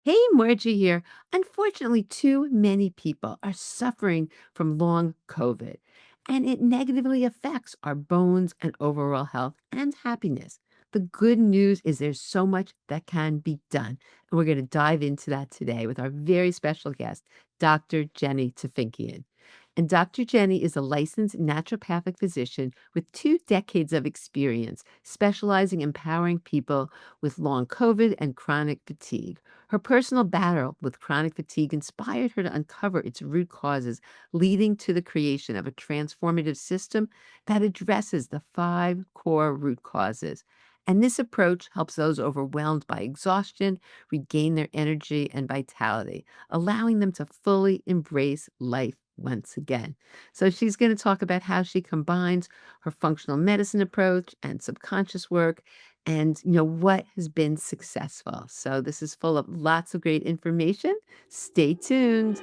Hey, Margie here. Unfortunately, too many people are suffering from long COVID, and it negatively affects our bones and overall health and happiness. The good news is there's so much that can be done. And we're going to dive into that today with our very special guest, Dr. Jenny Tufenkian. And Dr. Jenny is a licensed naturopathic physician with 2 decades of experience, specializing in empowering people with long COVID and chronic fatigue. Her personal battle with chronic fatigue inspired her to uncover its root causes, leading to the creation of a transformative system that addresses the 5 core root causes. And this approach helps those overwhelmed by exhaustion regain their energy and vitality, allowing them to fully embrace life once again. So she's going to talk about how she combines her functional medicine approach and subconscious work and what has been successful. So this is full of lots of great information. Stay tuned.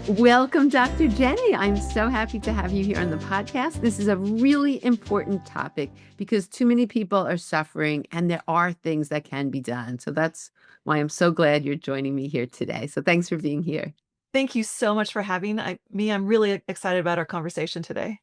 Welcome, Dr. Jenny. I'm so happy to have you here on the podcast. This is a really important topic because too many people are suffering and there are things that can be done. So that's why I'm so glad you're joining me here today. So thanks for being here. Thank you so much for having me. I'm really excited about our conversation today.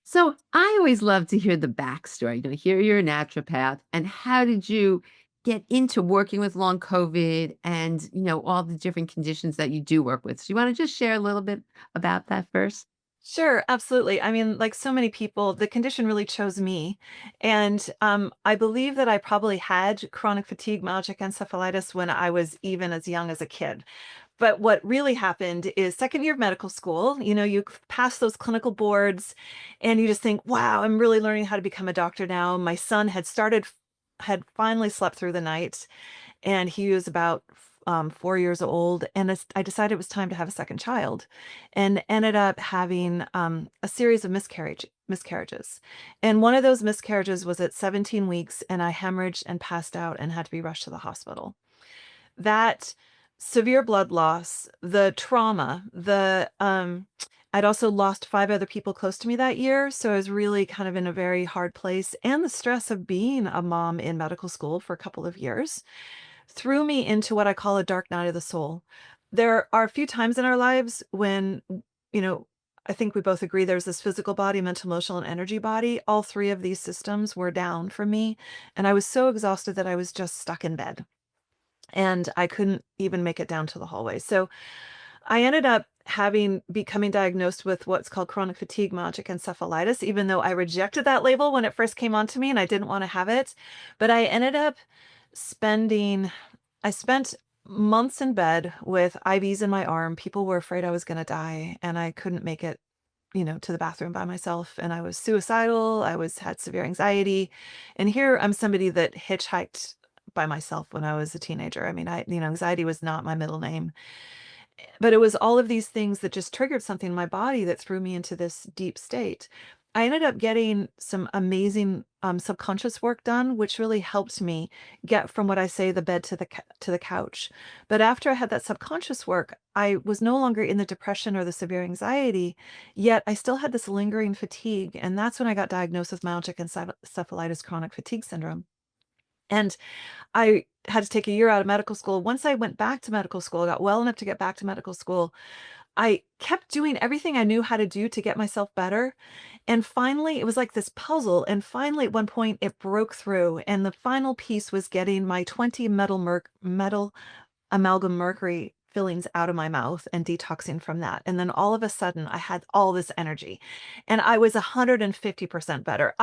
So I always love to hear the backstory. Here you're a naturopath, and how did you get into working with long COVID and all the different conditions that you do work with? So you want to just share a little bit about that first? Sure, absolutely. I mean, like so many people, the condition really chose me. And I believe that I probably had chronic fatigue, myalgic encephalitis when I was even as young as a kid. But what really happened is second year of medical school, you pass those clinical boards and you just think, wow, I'm really learning how to become a doctor now. My son had finally slept through the night and he was about 4 years old. And I decided it was time to have a second child, and ended up having a series of miscarriages. And one of those miscarriages was at 17 weeks, and I hemorrhaged and passed out and had to be rushed to the hospital. That severe blood loss, the trauma, the I'd also lost 5 other people close to me that year, so I was really kind of in a very hard place, and the stress of being a mom in medical school for a couple of years threw me into what I call a dark night of the soul. There are a few times in our lives when, you know, I think we both agree there's this physical body, mental, emotional, and energy body. All three of these systems were down for me. And I was so exhausted that I was just stuck in bed and I couldn't even make it down to the hallway. So I ended up becoming diagnosed with what's called chronic fatigue myalgic encephalitis, even though I rejected that label when it first came onto me and I didn't want to have it. But I ended up spending I spent months in bed with IVs in my arm. People were afraid I was going to die and I couldn't make it, to the bathroom by myself, and I was suicidal. Had severe anxiety. And here I'm somebody that hitchhiked by myself when I was a teenager. I mean, anxiety was not my middle name. But it was all of these things that just triggered something in my body that threw me into this deep state. I ended up getting some amazing subconscious work done, which really helped me get from what I say the bed to the couch. But after I had that subconscious work, I was no longer in the depression or the severe anxiety, yet I still had this lingering fatigue, and that's when I got diagnosed with myalgic encephalitis chronic fatigue syndrome. And I had to take a year out of medical school. Once I went back to medical school, I got well enough to get back to medical school. I kept doing everything I knew how to do to get myself better. And finally, it was like this puzzle. And finally, at one point, it broke through. And the final piece was getting my 20 metal amalgam mercury fillings out of my mouth and detoxing from that. And then all of a sudden, I had all this energy and I was 150% better.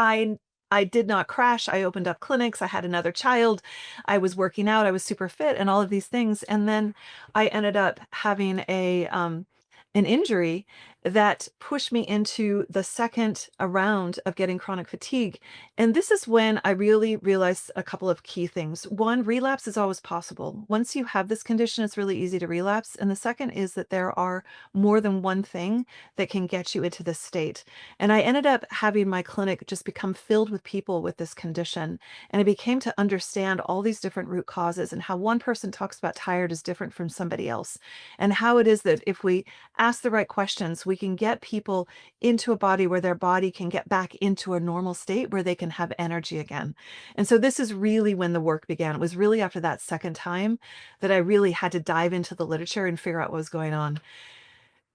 I did not crash. I opened up clinics. I had another child. I was working out. I was super fit and all of these things. And then I ended up having an injury that pushed me into the second round of getting chronic fatigue. And this is when I really realized a couple of key things. One, relapse is always possible. Once you have this condition, it's really easy to relapse. And the second is that there are more than one thing that can get you into this state. And I ended up having my clinic just become filled with people with this condition. And I became to understand all these different root causes and how one person talks about tired is different from somebody else. And how it is that if we ask the right questions, we can get people into a body where their body can get back into a normal state where they can have energy again. And so this is really when the work began. It was really after that second time that I really had to dive into the literature and figure out what was going on.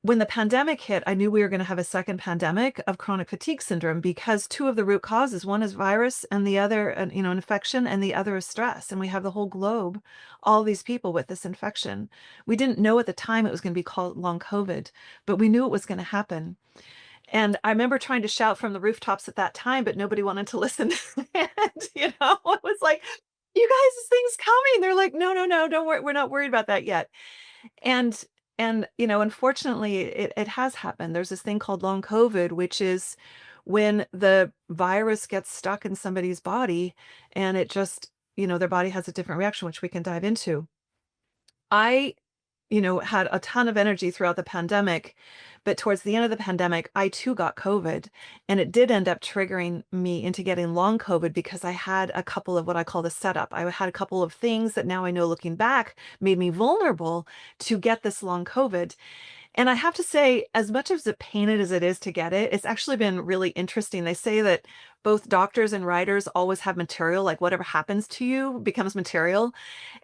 When the pandemic hit, I knew we were going to have a second pandemic of chronic fatigue syndrome because two of the root causes, one is virus and the other, infection, and the other is stress. And we have the whole globe, all these people with this infection. We didn't know at the time it was going to be called long COVID, but we knew it was going to happen. And I remember trying to shout from the rooftops at that time, but nobody wanted to listen. And, it was like, you guys, this thing's coming. They're like, no, no, no, don't worry. We're not worried about that yet. And unfortunately, it has happened. There's this thing called long COVID, which is when the virus gets stuck in somebody's body and it just, their body has a different reaction, which we can dive into. I had a ton of energy throughout the pandemic, but towards the end of the pandemic, I too got COVID, and it did end up triggering me into getting long COVID because I had a couple of what I call the setup. I had a couple of things that now I know looking back made me vulnerable to get this long COVID. And I have to say, as much as a pain as it is to get it, it's actually been really interesting. They say that both doctors and writers always have material, like whatever happens to you becomes material.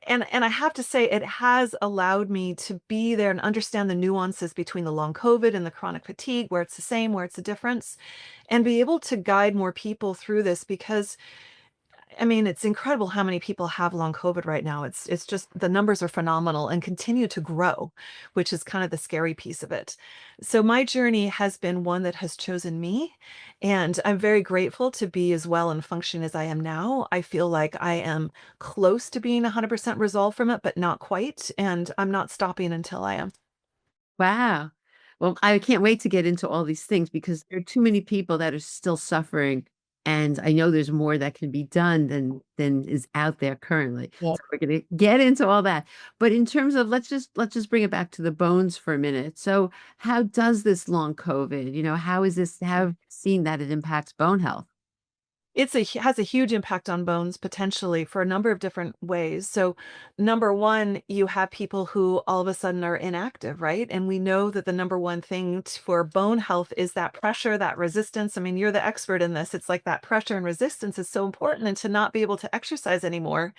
And I have to say, it has allowed me to be there and understand the nuances between the long COVID and the chronic fatigue, where it's the same, where it's a difference, and be able to guide more people through this because it's incredible how many people have long COVID right now. It's just the numbers are phenomenal and continue to grow, which is kind of the scary piece of it. So my journey has been one that has chosen me, and I'm very grateful to be as well and functioning as I am now. I feel like I am close to being 100% resolved from it, but not quite, and I'm not stopping until I am. Wow. Well, I can't wait to get into all these things because there are too many people that are still suffering, and I know there's more that can be done than is out there currently. Yeah. So we're gonna get into all that. But in terms of let's just bring it back to the bones for a minute. So how does this long COVID, how is this how have you seen that it impacts bone health? Has a huge impact on bones potentially for a number of different ways. So, number one, you have people who all of a sudden are inactive, right? And we know that the number one thing for bone health is that pressure, that resistance. I mean, you're the expert in this. It's like that pressure and resistance is so important. And to not be able to exercise anymore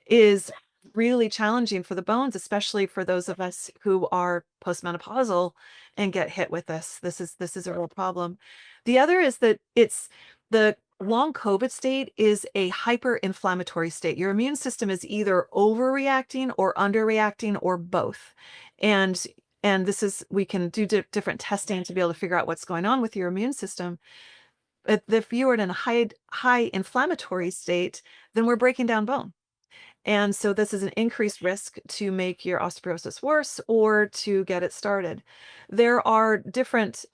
is really challenging for the bones, especially for those of us who are postmenopausal and get hit with this. This is a real problem. The other is that it's the long COVID state is a hyper-inflammatory state. Your immune system is either overreacting or underreacting or both. And this is we can do different testing to be able to figure out what's going on with your immune system. But if you are in a high inflammatory state, then we're breaking down bone. And so this is an increased risk to make your osteoporosis worse or to get it started. There are different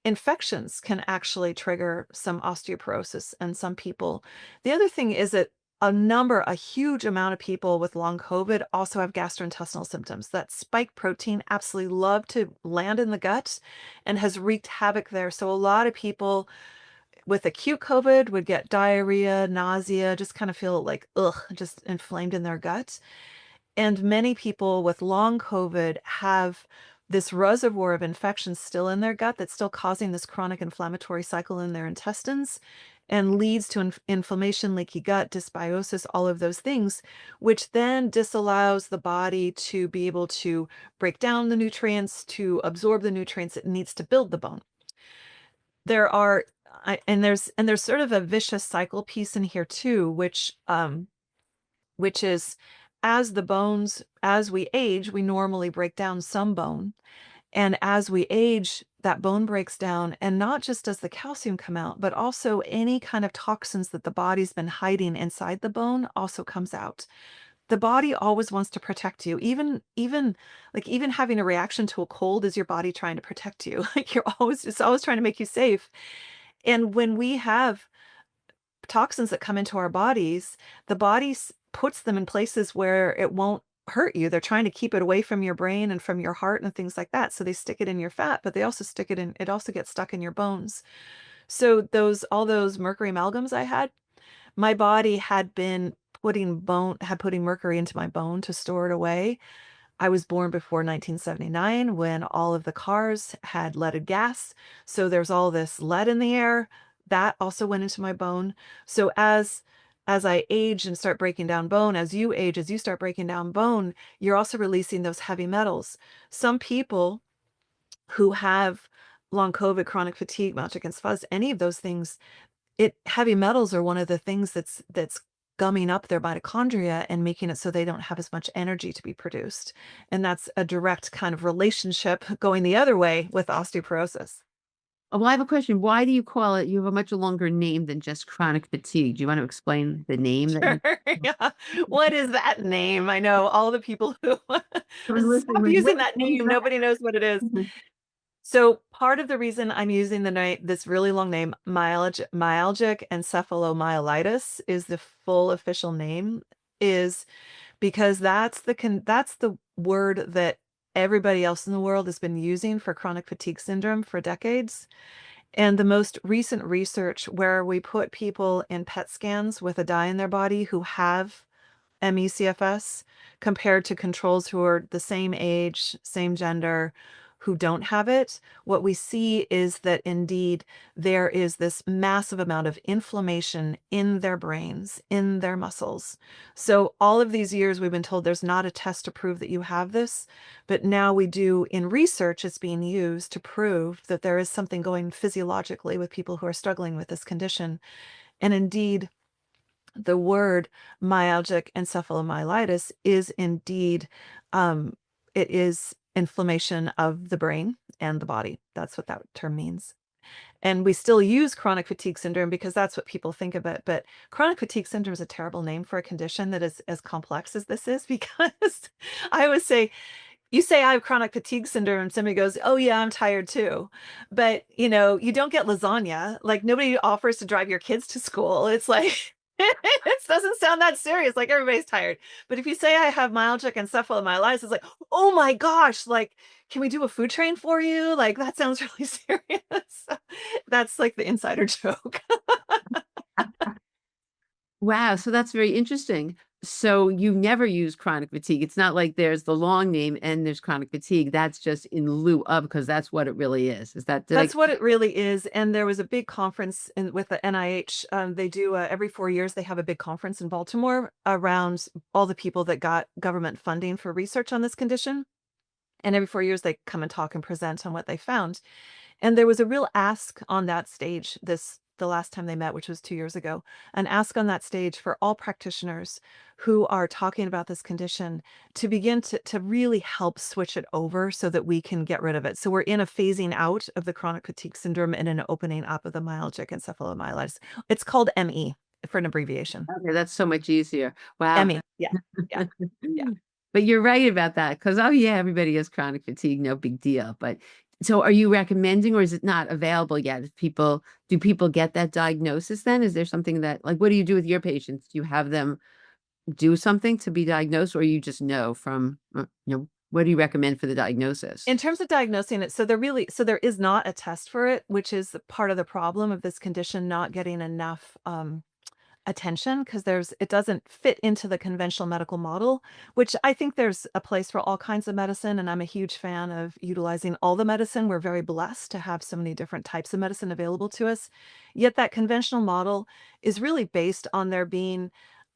infections can actually trigger some osteoporosis in some people. The other thing is that a huge amount of people with long COVID also have gastrointestinal symptoms. That spike protein absolutely loved to land in the gut and has wreaked havoc there. So a lot of people with acute COVID would get diarrhea, nausea, just kind of feel like, ugh, just inflamed in their gut. And many people with long COVID have this reservoir of infections still in their gut that's still causing this chronic inflammatory cycle in their intestines and leads to inflammation, leaky gut, dysbiosis, all of those things, which then disallows the body to be able to break down the nutrients, to absorb the nutrients it needs to build the bone. There are there's sort of a vicious cycle piece in here too, which is as we age, we normally break down some bone. And as we age, that bone breaks down, and not just does the calcium come out, but also any kind of toxins that the body's been hiding inside the bone also comes out. The body always wants to protect you. Even having a reaction to a cold is your body trying to protect you. Like it's always trying to make you safe. And when we have toxins that come into our bodies, the body puts them in places where it won't hurt you. They're trying to keep it away from your brain and from your heart and things like that. So they stick it in your fat, but they also it also gets stuck in your bones. So all those mercury amalgams I had, my body had been putting mercury into my bone to store it away. I was born before 1979 when all of the cars had leaded gas. So there's all this lead in the air that also went into my bone. So as I age and start breaking down bone, as you age, as you start breaking down bone, you're also releasing those heavy metals. Some people who have long COVID, chronic fatigue, myalgic encephalitis, any of those things, heavy metals are one of the things that's gumming up their mitochondria and making it so they don't have as much energy to be produced. And that's a direct kind of relationship going the other way with osteoporosis. Oh, well, I have a question. Why do you call it you have a much longer name than just chronic fatigue? Do you want to explain the name that Sure. you Yeah. What is that name? I know all the people who someone listening stop like, using "What that is name. that?" Nobody knows what it is. So part of the reason I'm using this really long name, myalgic encephalomyelitis is the full official name, is because that's the word that everybody else in the world has been using for chronic fatigue syndrome for decades. And the most recent research where we put people in PET scans with a dye in their body who have MECFS compared to controls who are the same age, same gender, who don't have it, what we see is that indeed there is this massive amount of inflammation in their brains, in their muscles. So all of these years we've been told there's not a test to prove that you have this, but now we do in research it's being used to prove that there is something going physiologically with people who are struggling with this condition. And indeed, the word myalgic encephalomyelitis is indeed, um, it is inflammation of the brain and the body. That's what that term means. And we still use chronic fatigue syndrome because that's what people think of it. But chronic fatigue syndrome is a terrible name for a condition that is as complex as this is because I always say, you say I have chronic fatigue syndrome and somebody goes, "Oh yeah, I'm tired too." But, you don't get lasagna. Like nobody offers to drive your kids to school. It's like it doesn't sound that serious. Like everybody's tired. But if you say I have myalgic encephalomyelitis, it's like, "Oh my gosh, like can we do a food train for you?" Like that sounds really serious. That's like the insider joke. Wow, so that's very interesting. So you never use chronic fatigue. It's not like there's the long name and there's chronic fatigue. That's just in lieu of because that's what it really is. Is that did I That's what it really is, and there was a big conference with the NIH, they do, every 4 years, they have a big conference in Baltimore around all the people that got government funding for research on this condition, and every 4 years, they come and talk and present on what they found. And there was a real ask on that stage the last time they met, which was 2 years ago, an ask on that stage for all practitioners who are talking about this condition to begin to really help switch it over so that we can get rid of it. So we're in a phasing out of the chronic fatigue syndrome and an opening up of the myalgic encephalomyelitis. It's called ME for an abbreviation. okay, that's so much easier. Wow. ME. Yeah. Yeah. Yeah. But you're right about that because, oh, yeah, everybody has chronic fatigue, no big deal. But so are you recommending or is it not available yet? If people do people get that diagnosis then? Is there something that like what do you do with your patients? Do you have them do something to be diagnosed or you just know from, what do you recommend for the diagnosis? In terms of diagnosing it, so there is not a test for it, which is part of the problem of this condition not getting enough attention because it doesn't fit into the conventional medical model, which I think there's a place for all kinds of medicine, and I'm a huge fan of utilizing all the medicine. We're very blessed to have so many different types of medicine available to us. Yet that conventional model is really based on there being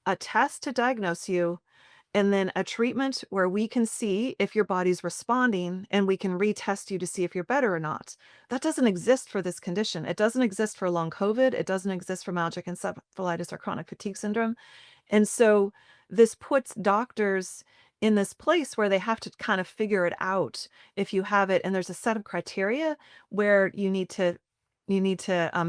a test to diagnose you and then a treatment where we can see if your body's responding and we can retest you to see if you're better or not. That doesn't exist for this condition. It doesn't exist for long COVID. It doesn't exist for myalgic encephalitis or chronic fatigue syndrome. And so this puts doctors in this place where they have to kind of figure it out if you have it. And there's a set of criteria where you need to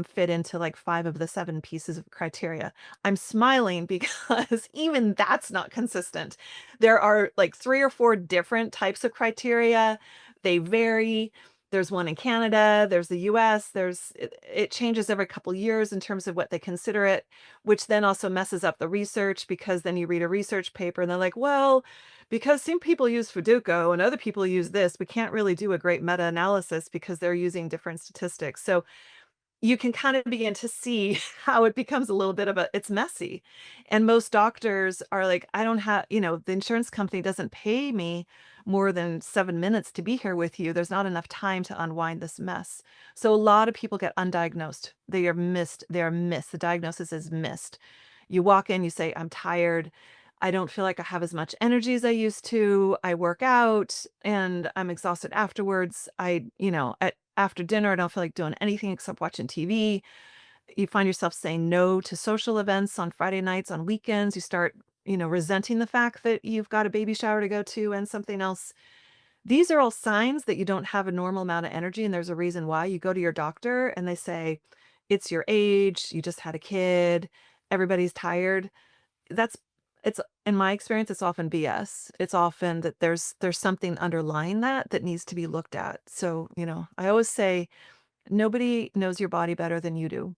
fit into like 5 of the 7 pieces of criteria. I'm smiling because even that's not consistent. There are like 3 or 4 different types of criteria. They vary. There's one in Canada, there's the US, it changes every couple years in terms of what they consider it, which then also messes up the research because then you read a research paper and they're like, well, because some people use Fuduco and other people use this, we can't really do a great meta-analysis because they're using different statistics. So you can kind of begin to see how it becomes a little bit of it's messy. And most doctors are like, I don't have, the insurance company doesn't pay me more than 7 minutes to be here with you. There's not enough time to unwind this mess. So a lot of people get undiagnosed. They are missed. They are missed. The diagnosis is missed. You walk in, you say, I'm tired. I don't feel like I have as much energy as I used to. I work out and I'm exhausted afterwards. After dinner, I don't feel like doing anything except watching TV. You find yourself saying no to social events on Friday nights, on weekends. You start, resenting the fact that you've got a baby shower to go to and something else. These are all signs that you don't have a normal amount of energy, and there's a reason why. You go to your doctor and they say, it's your age, you just had a kid, everybody's tired. That's it's in my experience, it's often BS. It's often that there's something underlying that needs to be looked at. So, I always say nobody knows your body better than you do.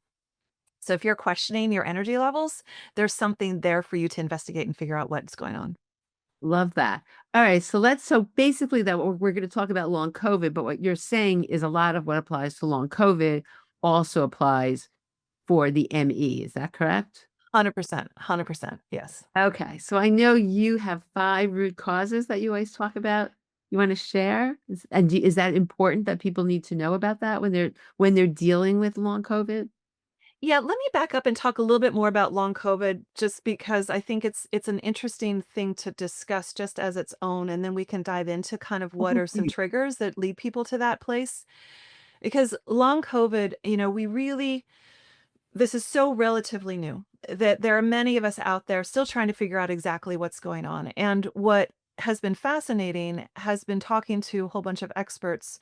So if you're questioning your energy levels, there's something there for you to investigate and figure out what's going on. Love that. All right, so basically that we're gonna talk about long COVID, but what you're saying is a lot of what applies to long COVID also applies for the ME, is that correct? 100%, 100%. Yes. Okay, so I know you have 5 root causes that you always talk about. You wanna share? Is that important that people need to know about that when they're dealing with long COVID? Yeah, let me back up and talk a little bit more about long COVID just because I think it's an interesting thing to discuss just as its own, and then we can dive into kind of what Mhm, are some please. triggers that lead people to that place. Because long COVID, this is so relatively new that there are many of us out there still trying to figure out exactly what's going on. And what has been fascinating has been talking to a whole bunch of experts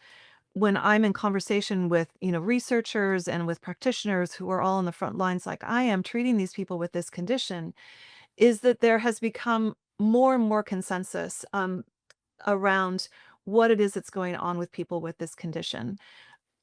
when I'm in conversation with, researchers and with practitioners who are all on the front lines like I am treating these people with this condition, is that there has become more and more consensus around what it is that's going on with people with this condition.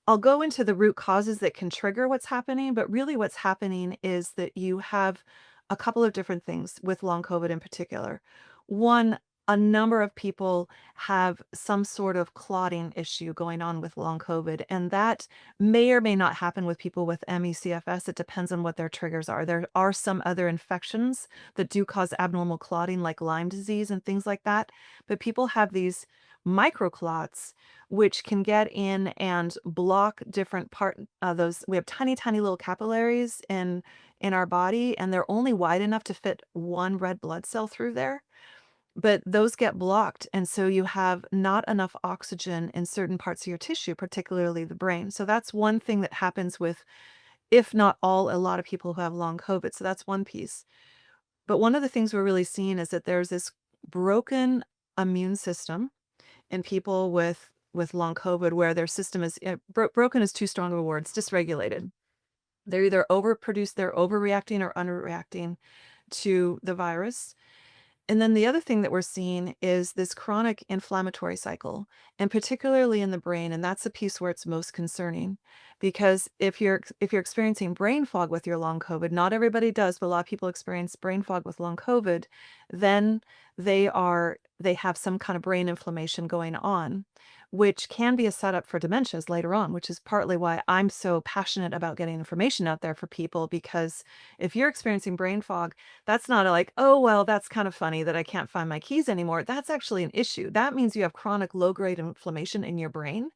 I'll go into the root causes that can trigger what's happening, but really what's happening is that you have a couple of different things with long COVID in particular. One, a number of people have some sort of clotting issue going on with long COVID, and that may or may not happen with people with ME/CFS. It depends on what their triggers are. There are some other infections that do cause abnormal clotting, like Lyme disease and things like that, but people have these microclots which can get in and block different those. We have tiny, tiny little capillaries in our body, and they're only wide enough to fit one red blood cell through there. But those get blocked, and so you have not enough oxygen in certain parts of your tissue, particularly the brain. So that's one thing that happens with, if not all, a lot of people who have long COVID. So that's one piece. But one of the things we're really seeing is that there's this broken immune system in people with long COVID where their system is broken is too strong of a word. It's dysregulated. They're overreacting or underreacting to the virus. And then the other thing that we're seeing is this chronic inflammatory cycle, and particularly in the brain, and that's the piece where it's most concerning. Because if you're experiencing brain fog with your long COVID, not everybody does, but a lot of people experience brain fog with long COVID, then they have some kind of brain inflammation going on, which can be a setup for dementias later on, which is partly why I'm so passionate about getting information out there for people. Because if you're experiencing brain fog, that's not like, "Oh, well, that's kind of funny that I can't find my keys anymore." That's actually an issue. That means you have chronic low-grade inflammation in your brain,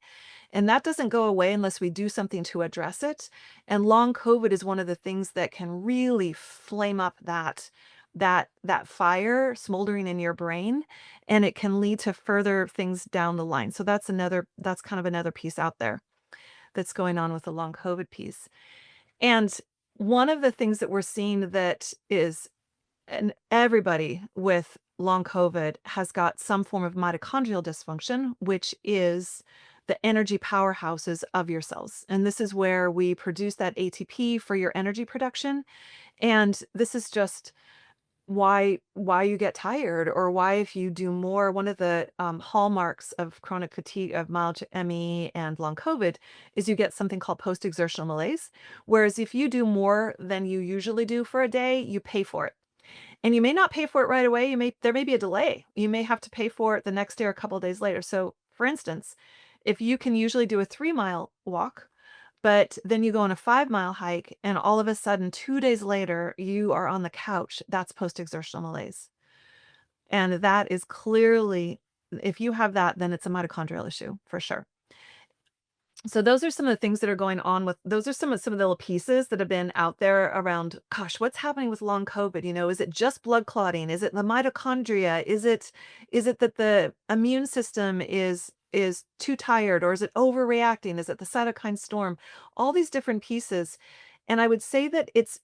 and that doesn't go away unless we do something to address it. And long COVID is one of the things that can really flame up that fire smoldering in your brain, and it can lead to further things down the line. So that's kind of another piece out there that's going on with the long COVID piece. And one of the things that we're seeing that is, and everybody with long COVID has got some form of mitochondrial dysfunction, which is the energy powerhouses of your cells. And this is where we produce that ATP for your energy production. And this is just why you get tired, or why, if you do more, one of the hallmarks of chronic fatigue, of mild ME and long COVID, is you get something called post-exertional malaise. Whereas if you do more than you usually do for a day, you pay for it. And you may not pay for it right away. There may be a delay. You may have to pay for it the next day or a couple of days later. So for instance, if you can usually do a 3-mile walk, but then you go on a 5-mile hike and all of a sudden 2 days later you are on the couch, that's post-exertional malaise. And that is clearly if you have that, then it's a mitochondrial issue for sure. So those are some of the things that are going on with those are some of the little pieces that have been out there around, gosh, what's happening with long COVID? Is it just blood clotting? Is it the mitochondria? Is it that the immune system is too tired, or is it overreacting? Is it the cytokine storm? All these different pieces. And I would say that it's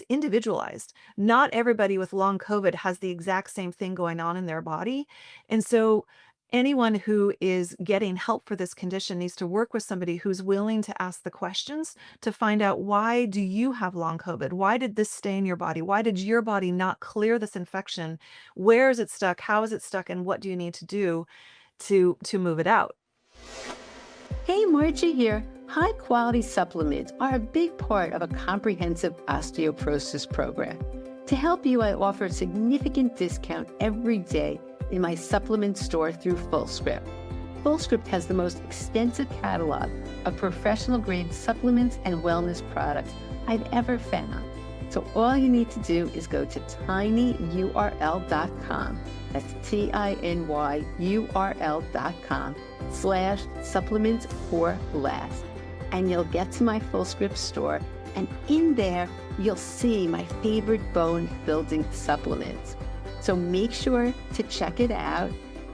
individualized. Not everybody with long COVID has the exact same thing going on in their body. And so anyone who is getting help for this condition needs to work with somebody who's willing to ask the questions to find out, why do you have long COVID? Why did this stay in your body? Why did your body not clear this infection? Where is it stuck? How is it stuck? And what do you need to do to move it out? Hey, Margie here. High quality supplements are a big part of a comprehensive osteoporosis program. To help you, I offer a significant discount every day in my supplement store through FullScript. FullScript has the most extensive catalog of professional grade supplements and wellness products I've ever found. So all you need to do is go to tinyurl.com. That's tinyurl.com/supplements for less. And you'll get to my FullScript store, and in there, you'll see my favorite bone building supplements. So make sure to check it out,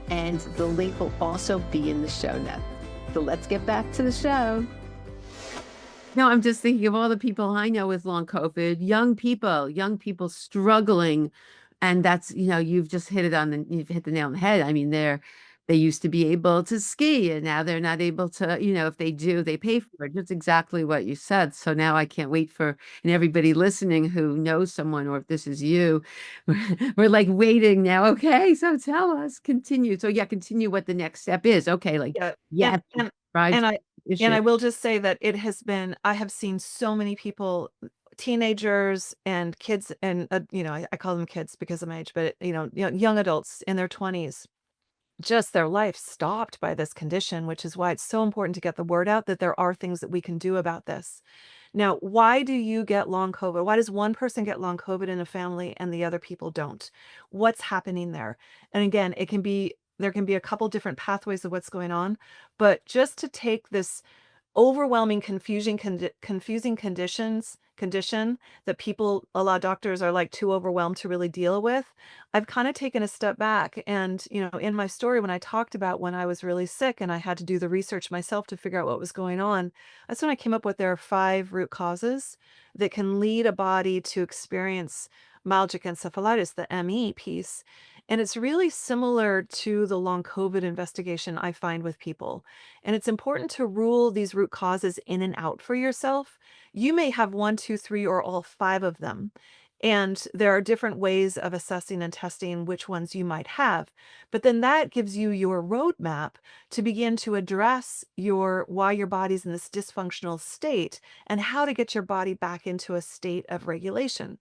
and the link will also be in the show notes. So let's get back to the show. No, I'm just thinking of all the people I know with long COVID, young people struggling. And that's, you've just you've hit the nail on the head. I mean, they used to be able to ski, and now they're not able to, if they do, they pay for it. Just exactly what you said. So now I can't wait and everybody listening who knows someone, or if this is you, we're like waiting now. Okay. So tell us, continue. So yeah, continue what the next step is. Okay. Like, Yeah, yeah, tried and I and issue. I will just say that I have seen so many people, teenagers and kids, and, I call them kids because of my age, but, young adults in their 20s, just their life stopped by this condition, which is why it's so important to get the word out that there are things that we can do about this. Now, why do you get long COVID? Why does one person get long COVID in a family and the other people don't? What's happening there? And again, there can be a couple different pathways of what's going on, but just to take this overwhelming confusing condition that a lot of doctors are like too overwhelmed to really deal with. I've kind of taken a step back, and in my story, when I talked about when I was really sick and I had to do the research myself to figure out what was going on, that's when I came up with there are 5 root causes that can lead a body to experience myalgic encephalitis, the ME piece. And it's really similar to the long COVID investigation I find with people. And it's important to rule these root causes in and out for yourself. You may have one, two, three, or all 5 of them. And there are different ways of assessing and testing which ones you might have. But then that gives you your roadmap to begin to address why your body's in this dysfunctional state, and how to get your body back into a state of regulation.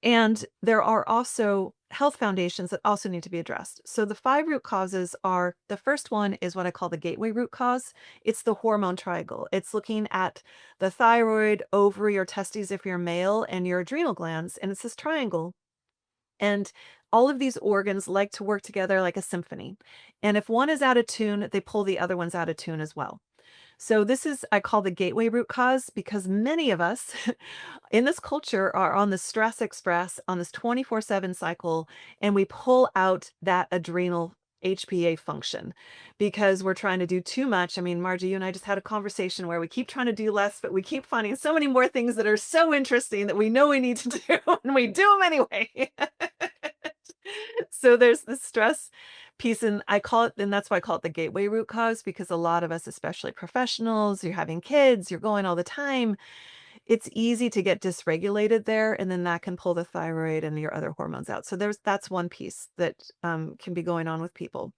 And there are also health foundations that also need to be addressed. So the 5 root causes are, the first one is what I call the gateway root cause. It's the hormone triangle. It's looking at the thyroid, ovary, or testes if you're male, and your adrenal glands. And it's this triangle. And all of these organs like to work together like a symphony. And if one is out of tune, they pull the other ones out of tune as well. So this is, I call the gateway root cause, because many of us in this culture are on the stress express, on this 24/7 cycle, and we pull out that adrenal HPA function because we're trying to do too much. I mean, Margie, you and I just had a conversation where we keep trying to do less, but we keep finding so many more things that are so interesting that we know we need to do, and we do them anyway. So there's the stress piece, and that's why I call it the gateway root cause, because a lot of us, especially professionals, you're having kids, you're going all the time, it's easy to get dysregulated there, and then that can pull the thyroid and your other hormones out. So that's one piece that can be going on with people.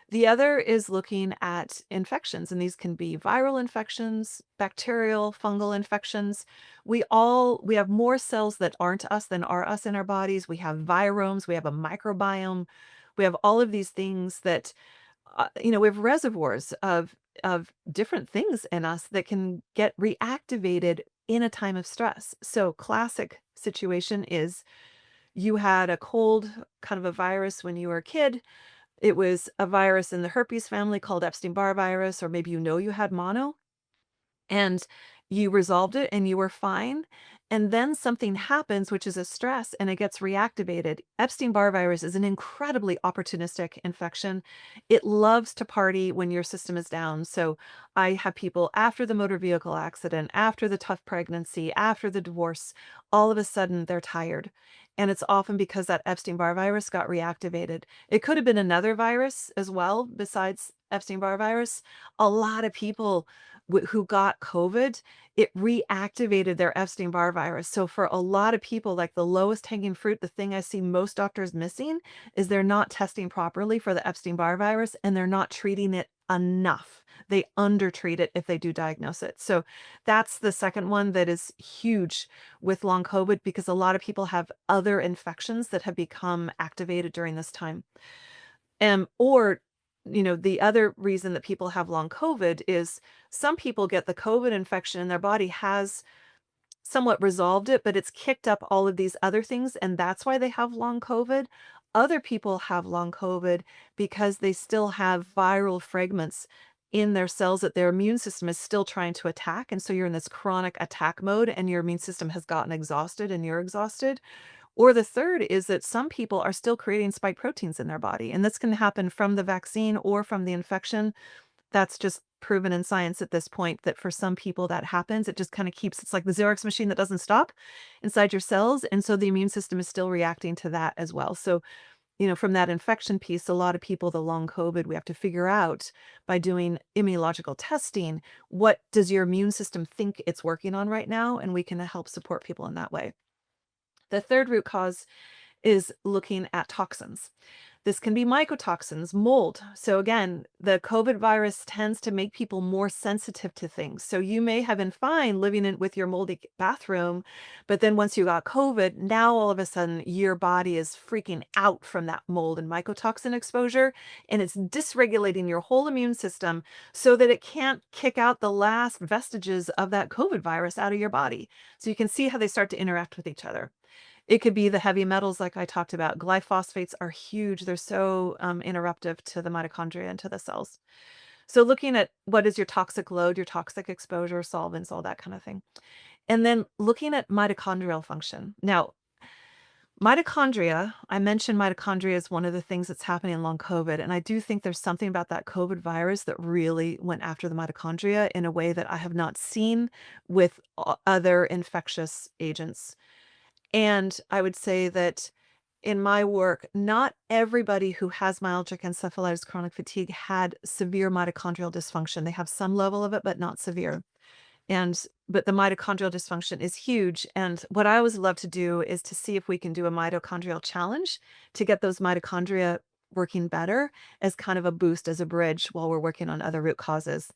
The other is looking at infections, and these can be viral infections, bacterial, fungal infections. We have more cells that aren't us than are us in our bodies. We have viromes, we have a microbiome, we have all of these things that, we have reservoirs of different things in us that can get reactivated in a time of stress. So classic situation is, you had a cold, kind of a virus when you were a kid. It was a virus in the herpes family called Epstein-Barr virus, or maybe you had mono, and you resolved it and you were fine. And then something happens, which is a stress, and it gets reactivated. Epstein-Barr virus is an incredibly opportunistic infection. It loves to party when your system is down. So I have people after the motor vehicle accident, after the tough pregnancy, after the divorce, all of a sudden they're tired. And it's often because that Epstein-Barr virus got reactivated. It could have been another virus as well, besides Epstein-Barr virus. A lot of people who got COVID, it reactivated their Epstein-Barr virus. So for a lot of people, like the lowest hanging fruit, the thing I see most doctors missing is they're not testing properly for the Epstein-Barr virus and they're not treating it enough. They undertreat it if they do diagnose it. So that's the second one that is huge with long COVID because a lot of people have other infections that have become activated during this time. Or, the other reason that people have long COVID is some people get the COVID infection and their body has somewhat resolved it, but it's kicked up all of these other things, and that's why they have long COVID. Other people have long COVID because they still have viral fragments in their cells that their immune system is still trying to attack. And so you're in this chronic attack mode, and your immune system has gotten exhausted and you're exhausted. Or the third is that some people are still creating spike proteins in their body, and this can happen from the vaccine or from the infection. That's just proven in science at this point that for some people that happens. It just kind of keeps it's like the Xerox machine that doesn't stop inside your cells, and so the immune system is still reacting to that as well. So, from that infection piece, a lot of people, the long COVID, we have to figure out by doing immunological testing, what does your immune system think it's working on right now? And we can help support people in that way. The third root cause is looking at toxins. This can be mycotoxins, mold. So again, the COVID virus tends to make people more sensitive to things. So you may have been fine living in with your moldy bathroom, but then once you got COVID, now all of a sudden your body is freaking out from that mold and mycotoxin exposure, and it's dysregulating your whole immune system so that it can't kick out the last vestiges of that COVID virus out of your body. So you can see how they start to interact with each other. It could be the heavy metals like I talked about. Glyphosates are huge. They're so interruptive to the mitochondria and to the cells. So looking at what is your toxic load, your toxic exposure, solvents, all that kind of thing. And then looking at mitochondrial function. Now, I mentioned mitochondria is one of the things that's happening in long COVID. And I do think there's something about that COVID virus that really went after the mitochondria in a way that I have not seen with other infectious agents. And I would say that in my work, not everybody who has myalgic encephalitis, chronic fatigue, had severe mitochondrial dysfunction. They have some level of it, but not severe. But the mitochondrial dysfunction is huge. And what I always love to do is to see if we can do a mitochondrial challenge to get those mitochondria working better as kind of a boost, as a bridge while we're working on other root causes.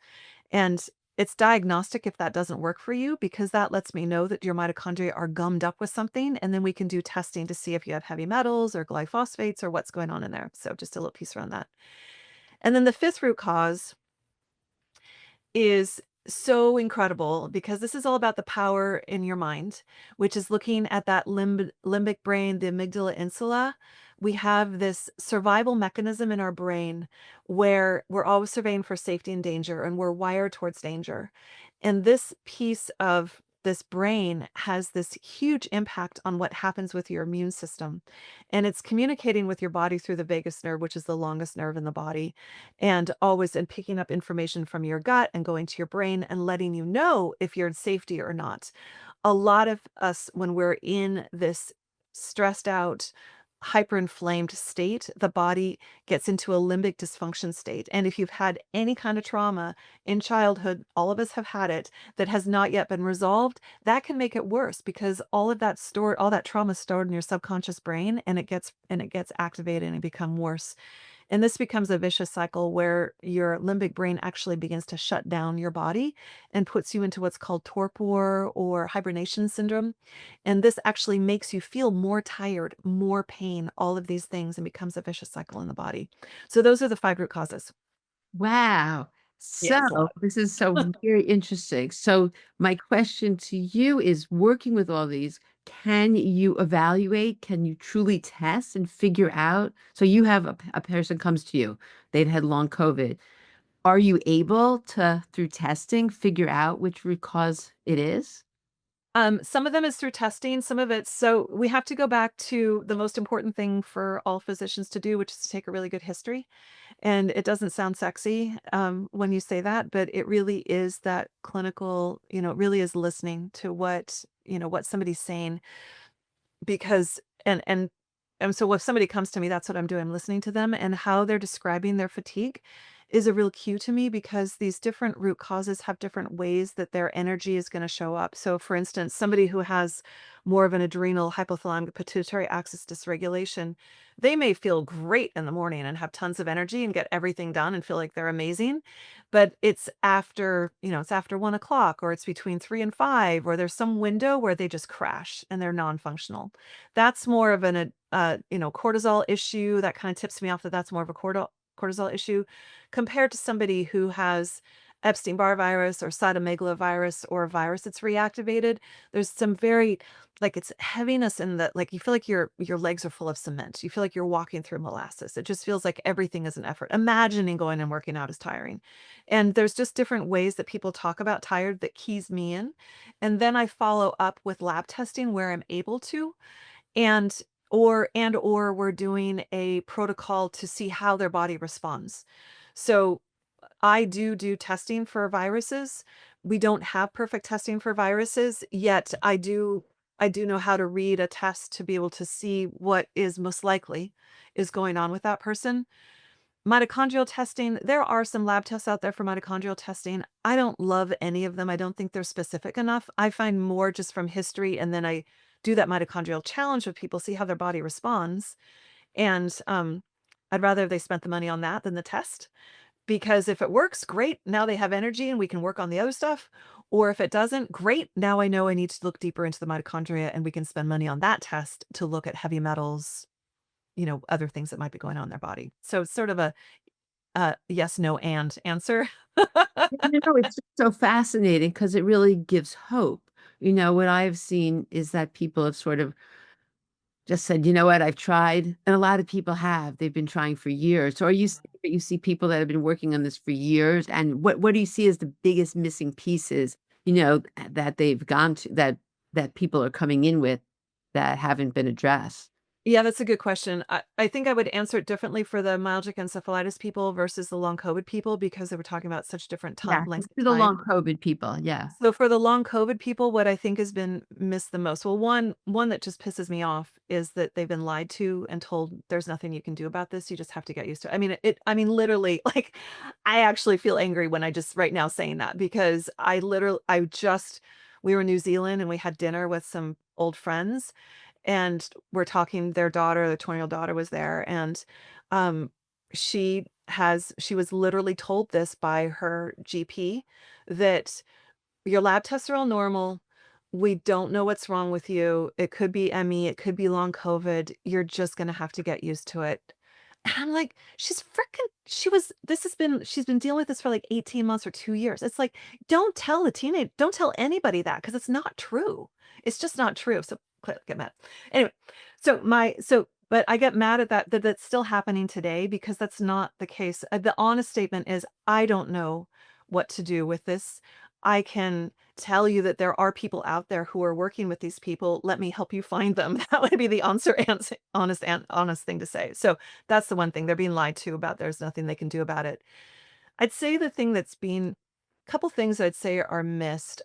And it's diagnostic if that doesn't work for you, because that lets me know that your mitochondria are gummed up with something. And then we can do testing to see if you have heavy metals or glyphosates or what's going on in there. So just a little piece around that. And then the fifth root cause is so incredible because this is all about the power in your mind, which is looking at that limbic brain, the amygdala insula. We have this survival mechanism in our brain where we're always surveying for safety and danger, and we're wired towards danger. And this piece of this brain has this huge impact on what happens with your immune system. And it's communicating with your body through the vagus nerve, which is the longest nerve in the body, and always and picking up information from your gut and going to your brain and letting you know if you're in safety or not. A lot of us, when we're in this stressed out, hyperinflamed state, the body gets into a limbic dysfunction state. And if you've had any kind of trauma in childhood, all of us have had it, that has not yet been resolved, that can make it worse because all that trauma is stored in your subconscious brain, and it gets activated and it become worse. And this becomes a vicious cycle where your limbic brain actually begins to shut down your body and puts you into what's called torpor or hibernation syndrome. And this actually makes you feel more tired, more pain, all of these things, and becomes a vicious cycle in the body. So those are the 5 root causes. Wow. Yeah, So, it's a lot. this is so very interesting. So, my question to you is working with all these, Can you evaluate? Can you truly test and figure out? So you have a person comes to you, they've had long COVID. Are you able to, through testing, figure out which root cause it is? Some of them is through testing, some of it's so we have to go back to the most important thing for all physicians to do, which is to take a really good history. And it doesn't sound sexy when you say that, but it really is that clinical, it really is listening to what somebody's saying because and so if somebody comes to me, that's what I'm doing. I'm listening to them and how they're describing their fatigue is a real cue to me because these different root causes have different ways that their energy is going to show up. So for instance, somebody who has more of an adrenal hypothalamic pituitary axis dysregulation, they may feel great in the morning and have tons of energy and get everything done and feel like they're amazing. But it's after 1 o'clock or it's between 3 and 5, or there's some window where they just crash and they're non-functional. That's more of cortisol issue that kind of tips me off that that's more of a cortisol issue compared to somebody who has Epstein-Barr virus or cytomegalovirus or a virus that's reactivated. There's some very it's heaviness in the you feel like your legs are full of cement. You feel like you're walking through molasses. It just feels like everything is an effort. Imagining going and working out is tiring. And there's just different ways that people talk about tired that keys me in. And then I follow up with lab testing where I'm able to and or we're doing a protocol to see how their body responds. So I do testing for viruses. We don't have perfect testing for viruses, yet I do know how to read a test to be able to see what is most likely is going on with that person. Mitochondrial testing, there are some lab tests out there for mitochondrial testing. I don't love any of them. I don't think they're specific enough. I find more just from history, and then I do that mitochondrial challenge with people, see how their body responds. And I'd rather they spent the money on that than the test because if it works, great. Now they have energy and we can work on the other stuff. Or if it doesn't, great. Now I know I need to look deeper into the mitochondria and we can spend money on that test to look at heavy metals, other things that might be going on in their body. So it's sort of a yes, no, and answer. It's just so fascinating because it really gives hope. What I've seen is that people have sort of just said, "You know what? I've tried." And a lot of people have. They've been trying for years. So are you saying that you see people that have been working on this for years? And what do you see as the biggest missing pieces, that they've gone to that people are coming in with that haven't been addressed? Yeah, that's a good question. I think I would answer it differently for the myalgic encephalitis people versus the long COVID people because they were talking about such different Yeah, lengths to of the time. long COVID people. Yeah. So for the long COVID people, what I think has been missed the most, well, one that just pisses me off is that they've been lied to and told there's nothing you can do about this. You just have to get used to it. I mean, literally, I actually feel angry when I just right now saying that because we were in New Zealand and we had dinner with some old friends and we're talking, their 20-year-old daughter was there and um she was literally told this by her GP that your lab tests are all normal. We don't know what's wrong with you. It could be ME, it could be long COVID. You're just gonna have to get used to it. And I'm like, she's been dealing with this for like 18 months or 2 years. It's like, don't tell anybody that because it's not true. It's just not true. So clearly get mad. Anyway, but I get mad at that that's still happening today because that's not the case. The honest statement is I don't know what to do with this. I can tell you that there are people out there who are working with these people. Let me help you find them. That would be the honest thing to say. So that's the one thing they're being lied to about. There's nothing they can do about it. I'd say the thing that's been couple things I'd say are missed.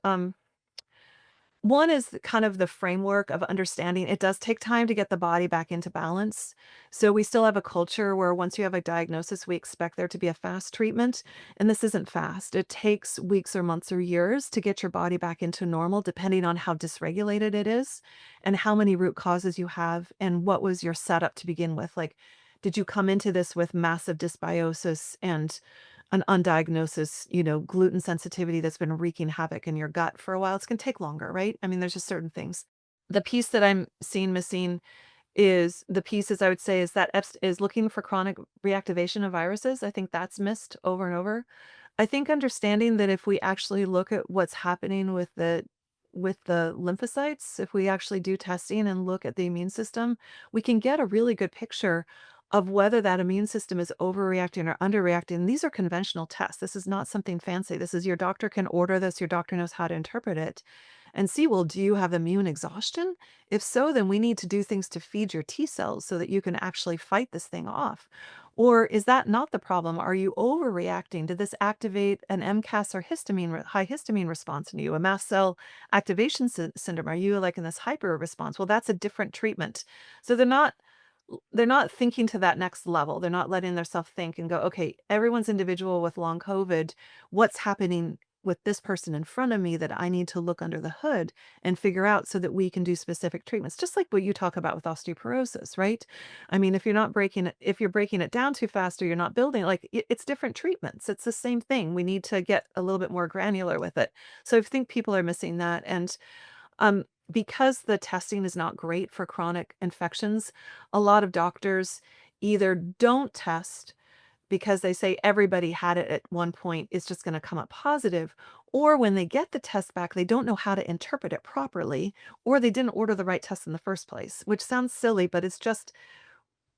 One is kind of the framework of understanding it does take time to get the body back into balance. So we still have a culture where once you have a diagnosis, we expect there to be a fast treatment. And this isn't fast. It takes weeks or months or years to get your body back into normal, depending on how dysregulated it is and how many root causes you have and what was your setup to begin with. Like, did you come into this with massive dysbiosis and an undiagnosis, gluten sensitivity that's been wreaking havoc in your gut for a while? It's gonna take longer, right? I mean, there's just certain things. The piece that I'm seeing missing is the pieces I would say is that is looking for chronic reactivation of viruses. I think that's missed over and over. I think understanding that if we actually look at what's happening with with the lymphocytes, if we actually do testing and look at the immune system, we can get a really good picture of whether that immune system is overreacting or underreacting. These are conventional tests. This is not something fancy. This is your doctor can order this, your doctor knows how to interpret it and see, well, do you have immune exhaustion? If so, then we need to do things to feed your T cells so that you can actually fight this thing off. Or is that not the problem? Are you overreacting? Did this activate an MCAS or high histamine response in you, a mast cell activation syndrome? Are you like in this hyper response? Well, that's a different treatment. So they're not thinking to that next level. They're not letting themselves think and go, okay, everyone's individual with long COVID. What's happening with this person in front of me that I need to look under the hood and figure out so that we can do specific treatments, just like what you talk about with osteoporosis, right? I mean, if you're breaking it down too fast or you're not building, like it's different treatments. It's the same thing. We need to get a little bit more granular with it. So I think people are missing that. And because the testing is not great for chronic infections, a lot of doctors either don't test because they say everybody had it at one point, it's just going to come up positive, or when they get the test back, they don't know how to interpret it properly, or they didn't order the right test in the first place, which sounds silly, but it's just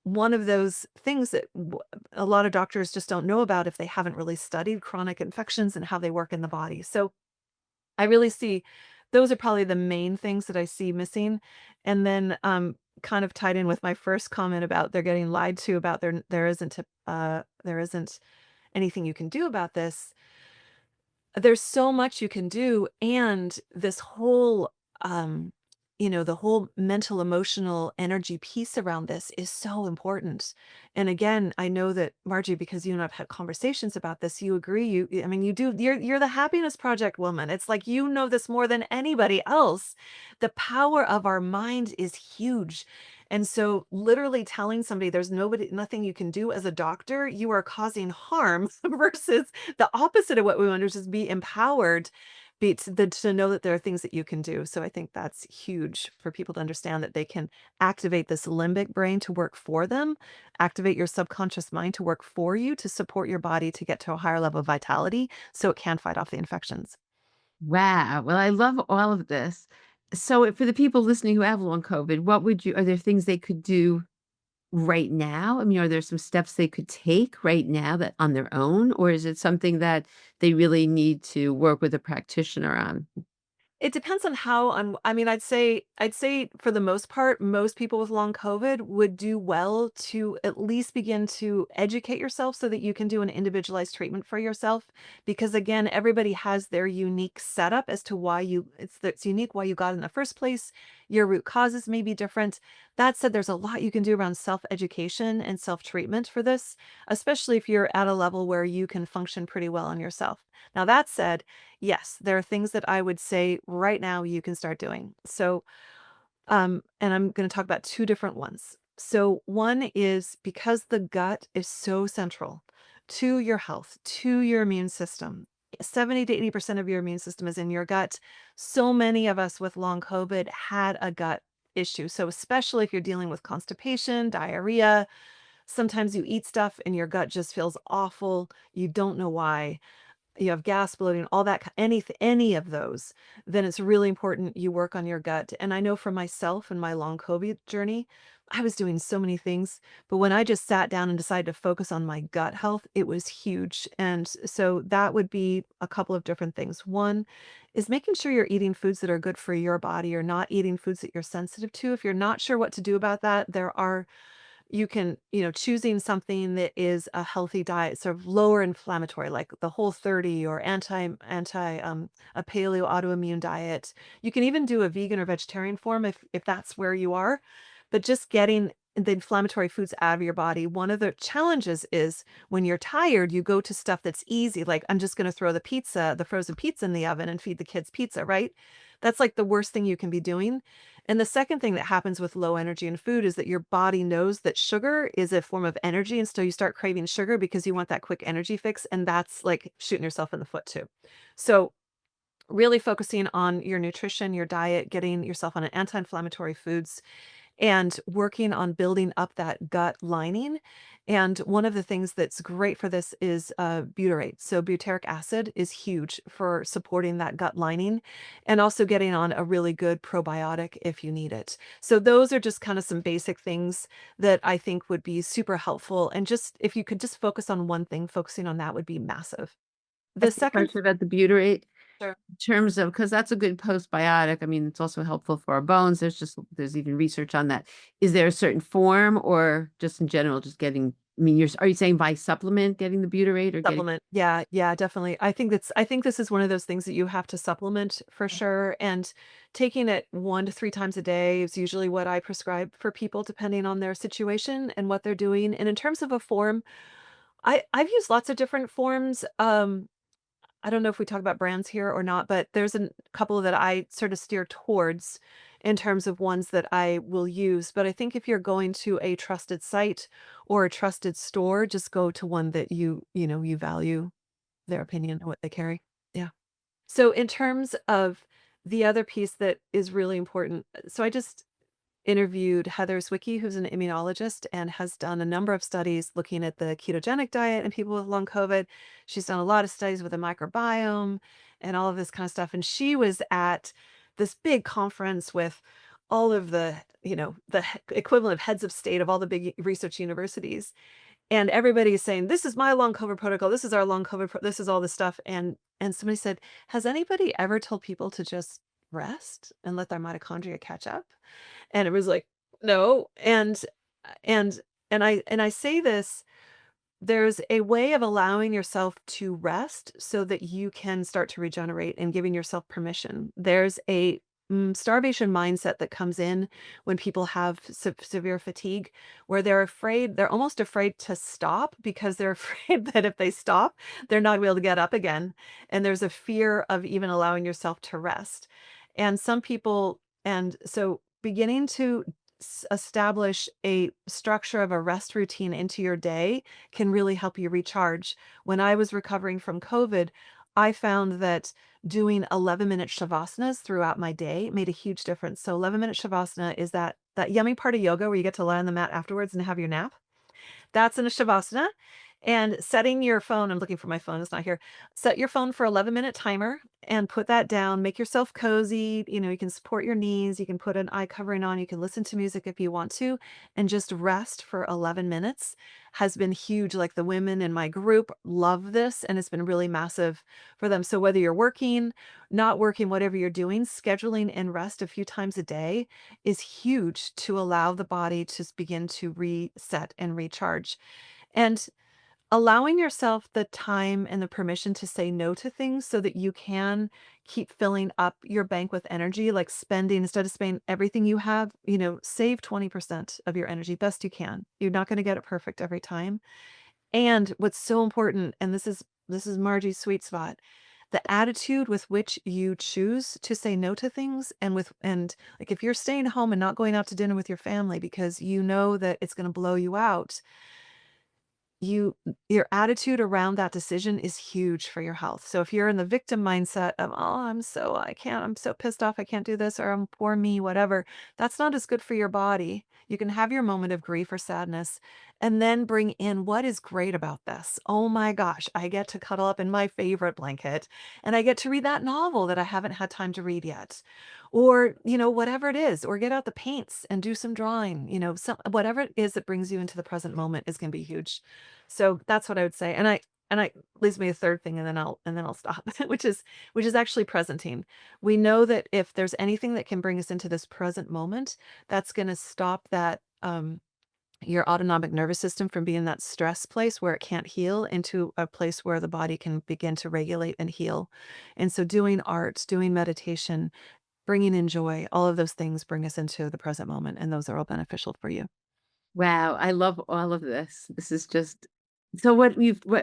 one of those things that a lot of doctors just don't know about if they haven't really studied chronic infections and how they work in the body. So I really see those are probably the main things that I see missing. And then, kind of tied in with my first comment about they're getting lied to about there isn't anything you can do about this. There's so much you can do, and this whole, the whole mental, emotional energy piece around this is so important. And again, I know that Margie, because you and I've had conversations about this, you agree. I mean, you do. You're the happiness project woman. It's like you know this more than anybody else. The power of our mind is huge. And so literally telling somebody there's nothing you can do as a doctor, you are causing harm versus the opposite of what we want is just be empowered, to know that there are things that you can do. So I think that's huge for people to understand that they can activate this limbic brain to work for them, activate your subconscious mind to work for you, to support your body to get to a higher level of vitality so it can fight off the infections. Wow. Well, I love all of this. So, for the people listening who have long COVID, are there things they could do right now? I mean, are there some steps they could take right now that on their own, or is it something that they really need to work with a practitioner on? It depends on I mean, I'd say for the most part, most people with long COVID would do well to at least begin to educate yourself so that you can do an individualized treatment for yourself. Because again, everybody has their unique setup as to it's unique why you got in the first place. Your root causes may be different. That said, there's a lot you can do around self-education and self-treatment for this, especially if you're at a level where you can function pretty well on yourself. Now, that said, yes, there are things that I would say right now you can start doing. So, and I'm going to talk about two different ones. So, one is because the gut is so central to your health, to your immune system. 70 to 80% of your immune system is in your gut. So many of us with long COVID had a gut issue. So, especially if you're dealing with constipation, diarrhea, sometimes you eat stuff and your gut just feels awful. You don't know why, you have gas, bloating, all that, any of those, then it's really important you work on your gut. And I know for myself and my long COVID journey, I was doing so many things, but when I just sat down and decided to focus on my gut health, it was huge. And so that would be a couple of different things. One is making sure you're eating foods that are good for your body. You're not eating foods that you're sensitive to. If you're not sure what to do about that, you can, choosing something that is a healthy diet, sort of lower inflammatory, like the Whole30 or a paleo autoimmune diet. You can even do a vegan or vegetarian form if that's where you are, but just getting the inflammatory foods out of your body. One of the challenges is when you're tired, you go to stuff that's easy, like I'm just going to throw the frozen pizza in the oven and feed the kids pizza, right? That's like the worst thing you can be doing. And the second thing that happens with low energy in food is that your body knows that sugar is a form of energy. And so you start craving sugar because you want that quick energy fix. And that's like shooting yourself in the foot too. So really focusing on your nutrition, your diet, getting yourself on an anti-inflammatory foods, and working on building up that gut lining. And one of the things that's great for this is butyrate. So butyric acid is huge for supporting that gut lining and also getting on a really good probiotic if you need it. So those are just kind of some basic things that I think would be super helpful. And just if you could just focus on one thing, focusing on that would be massive. The That's the second, question about the butyrate sure. in terms of, because that's a good postbiotic. I mean, it's also helpful for our bones. There's even research on that. Is there a certain form or just in general, just getting, I mean, are you saying by supplement getting the butyrate or getting? Supplement. Yeah, yeah, definitely. I think this is one of those things that you have to supplement for sure, and taking it 1 to 3 times a day is usually what I prescribe for people depending on their situation and what they're doing, and in terms of a form, I've used lots of different forms. I don't know if we talk about brands here or not, but there's a couple that I sort of steer towards in terms of ones that I will use. But I think if you're going to a trusted site or a trusted store, just go to one that you value their opinion and what they carry. Yeah. So in terms of the other piece that is really important, so I just interviewed Heather Zwicky, who's an immunologist and has done a number of studies looking at the ketogenic diet in people with long COVID. She's done a lot of studies with the microbiome and all of this kind of stuff. And she was at this big conference with all of the equivalent of heads of state of all the big research universities. And everybody is saying, this is my long COVID protocol. This is our long COVID. This is all this stuff. And somebody said, has anybody ever told people to just rest and let their mitochondria catch up? And it was like, "No." And and I say this, there's a way of allowing yourself to rest so that you can start to regenerate and giving yourself permission. There's a starvation mindset that comes in when people have severe fatigue, where they're almost afraid to stop because they're afraid that if they stop, they're not gonna be able to get up again. And there's a fear of even allowing yourself to rest. And some people, and so beginning to establish a structure of a rest routine into your day can really help you recharge. When I was recovering from COVID, I found that doing 11-minute shavasanas throughout my day made a huge difference. So 11-minute shavasana is that yummy part of yoga where you get to lie on the mat afterwards and have your nap. That's in a shavasana. And setting your phone, I'm looking for my phone, it's not here. Set your phone for 11-minute timer and put that down. Make yourself cozy. You can support your knees. You can put an eye covering on. You can listen to music if you want to, and just rest for 11 minutes has been huge. Like the women in my group love this, and it's been really massive for them. So whether you're working, not working, whatever you're doing, scheduling in rest a few times a day is huge to allow the body to begin to reset and recharge. And allowing yourself the time and the permission to say no to things so that you can keep filling up your bank with energy, like spending, instead of spending everything you have, save 20% of your energy best you can. You're not going to get it perfect every time. And what's so important, and this is Margie's sweet spot, the attitude with which you choose to say no to things, and like if you're staying home and not going out to dinner with your family because you know that it's going to blow you out, your attitude around that decision is huge for your health. So if you're in the victim mindset of, "Oh, I'm so pissed off, I can't do this," or poor me," whatever, that's not as good for your body. You can have your moment of grief or sadness and then bring in what is great about this. Oh my gosh, I get to cuddle up in my favorite blanket and I get to read that novel that I haven't had time to read yet. Or, whatever it is, or get out the paints and do some drawing, whatever it is that brings you into the present moment is going to be huge. So that's what I would say. And I leaves me a third thing, and then I'll stop, which is actually presenting. We know that if there's anything that can bring us into this present moment, that's going to stop that your autonomic nervous system from being in that stress place where it can't heal into a place where the body can begin to regulate and heal. And so doing art, doing meditation, bringing in joy, all of those things bring us into the present moment, and those are all beneficial for you. Wow, I love all of this. This is just so what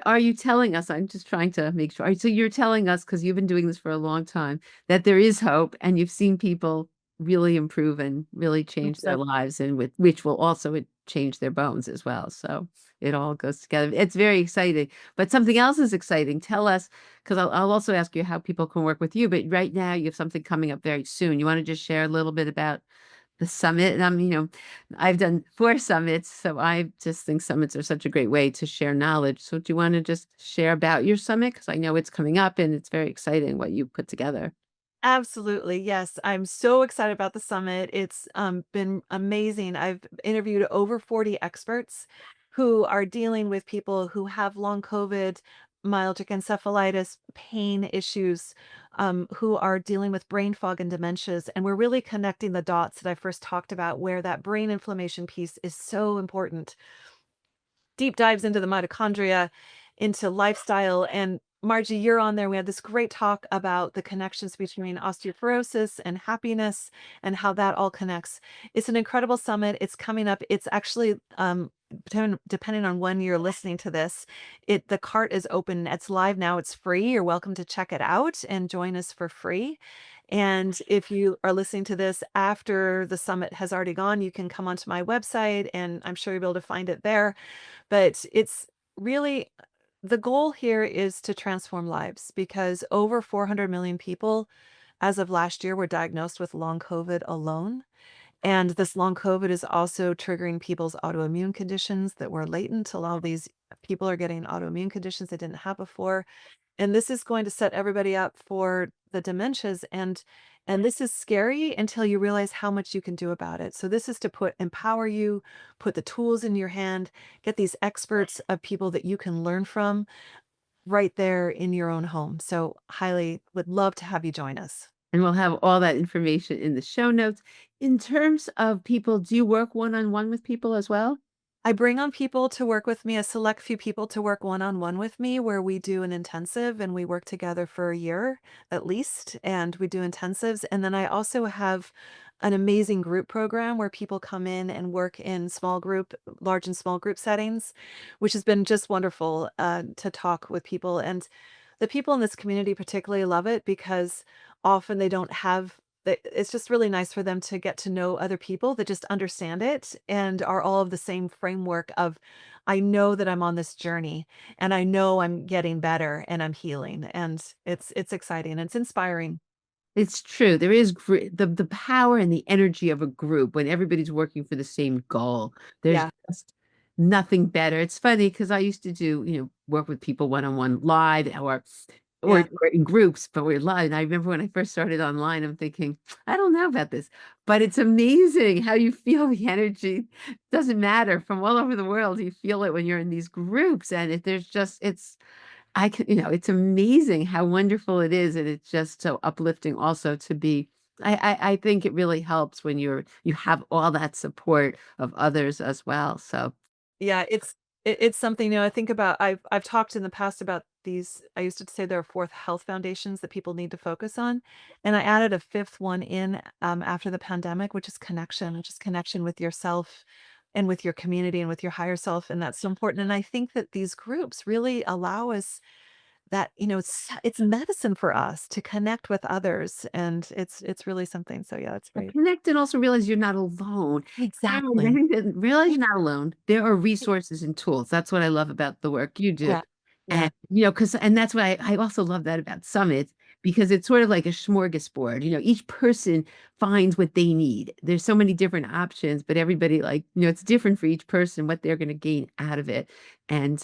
are you telling us? I'm just trying to make sure. So you're telling us, because you've been doing this for a long time, that there is hope and you've seen people really improve and really change their So lives, and with which will also change their bones as well. So it all goes together. It's very exciting. But something else is exciting. Tell us, because I'll also ask you how people can work with you. But right now you have something coming up very soon. You want to just share a little bit about the summit. And I've done 4 summits, so I just think summits are such a great way to share knowledge. So do you want to just share about your summit? Because I know it's coming up and it's very exciting what you put together. Absolutely. Yes. I'm so excited about the summit. It's been amazing. I've interviewed over 40 experts who are dealing with people who have long COVID, myalgic encephalitis, pain issues, who are dealing with brain fog and dementias. And we're really connecting the dots that I first talked about, where that brain inflammation piece is so important. Deep dives into the mitochondria, into lifestyle. And Margie, you're on there. We had this great talk about the connections between osteoporosis and happiness and how that all connects. It's an incredible summit. It's coming up. It's actually depending on when you're listening to this, the cart is open. It's live now. It's free. You're welcome to check it out and join us for free. And if you are listening to this after the summit has already gone, you can come onto my website and I'm sure you'll be able to find it there. But it's really the goal here is to transform lives because over 400 million people as of last year were diagnosed with long COVID alone. And this long COVID is also triggering people's autoimmune conditions that were latent. A lot of these people are getting autoimmune conditions they didn't have before. And this is going to set everybody up for the dementias, and this is scary until you realize how much you can do about it. So this is to empower you, put the tools in your hand, get these experts of people that you can learn from right there in your own home. So highly would love to have you join us. And we'll have all that information in the show notes. In terms of people, do you work one-on-one with people as well? I bring on people to work with me, a select few people to work one-on-one with me, where we do an intensive and we work together for a year at least, and we do intensives. And then I also have an amazing group program where people come in and work in large and small group settings, which has been just wonderful to talk with people. And the people in this community particularly love it because often they don't have it's just really nice for them to get to know other people that just understand it and are all of the same framework of, I know that I'm on this journey and I know I'm getting better and I'm healing. And it's exciting. It's inspiring. It's true. There is the power and the energy of a group when everybody's working for the same goal. There's Yeah. just nothing better. It's funny because I used to do, work with people one-on-one live or Yeah. or in groups, but we're live. And I remember when I first started online, I'm thinking, I don't know about this, but it's amazing how you feel the energy. Doesn't matter from all over the world. You feel it when you're in these groups, and I can, it's amazing how wonderful it is, and it's just so uplifting also to be. I think it really helps when you have all that support of others as well. So Yeah, it's something, I think about. I've talked in the past about these. I used to say there are fourth health foundations that people need to focus on, and I added a fifth one in after the pandemic, which is connection with yourself and with your community and with your higher self, and that's so important. And I think that these groups really allow us that, it's medicine for us to connect with others, and it's really something. So yeah, it's great. connect and also realize you're not alone. And I Exactly. think that realize you're not alone. There are resources and tools. That's what I love about the work you do. Yeah. Yeah. And, and that's why I also love that about summits because it's sort of like a smorgasbord. Each person finds what they need. There's so many different options, but everybody it's different for each person what they're going to gain out of it. And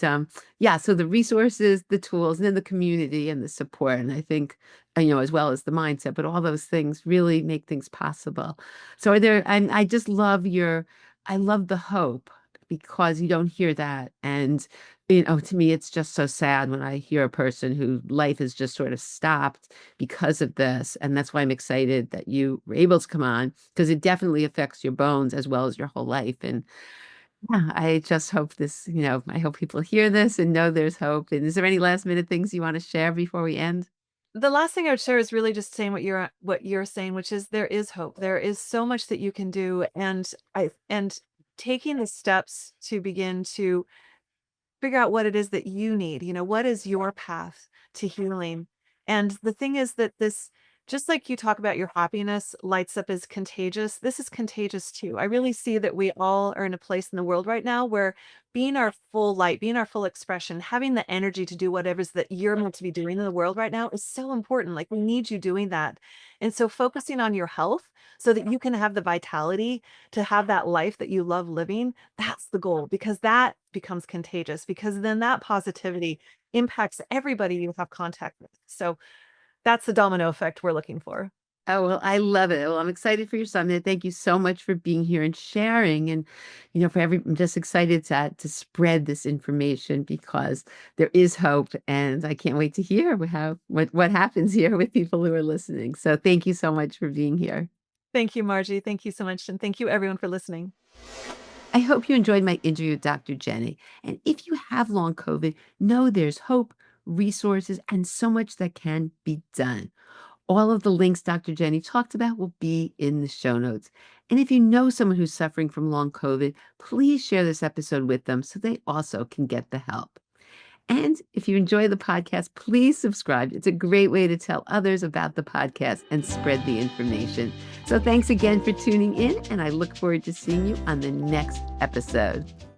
yeah, so the resources, the tools, and then the community and the support. And I think, as well as the mindset, but all those things really make things possible. So I just love I love the hope because you don't hear that. And to me, it's just so sad when I hear a person whose life has just sort of stopped because of this. And that's why I'm excited that you were able to come on because it definitely affects your bones as well as your whole life. And yeah, I just hope I hope people hear this and know there's hope. And is there any last minute things you want to share before we end? The last thing I would share is really just saying what you're saying, which is there is hope. There is so much that you can do, and taking the steps to begin to figure out what it is that you need. What is your path to healing? And the thing is that Just like you talk about your happiness lights up as contagious, this is contagious too. I really see that we all are in a place in the world right now where being our full light, being our full expression, having the energy to do whatever's that you're meant to be doing in the world right now is so important. Like we need you doing that. And so focusing on your health so that you can have the vitality to have that life that you love living, that's the goal because that becomes contagious because then that positivity impacts everybody you have contact with. So that's the domino effect we're looking for. Oh, well, I love it. Well, I'm excited for your summit. Thank you so much for being here and sharing. And, I'm just excited to spread this information because there is hope. And I can't wait to hear what happens here with people who are listening. So thank you so much for being here. Thank you, Margie. Thank you so much. And thank you, everyone, for listening. I hope you enjoyed my interview with Dr. Jenny. And if you have long COVID, know there's hope, resources, and so much that can be done. All of the links Dr. Jenny talked about will be in the show notes. And if you know someone who's suffering from long COVID, please share this episode with them so they also can get the help. And if you enjoy the podcast, please subscribe. It's a great way to tell others about the podcast and spread the information. So thanks again for tuning in, and I look forward to seeing you on the next episode.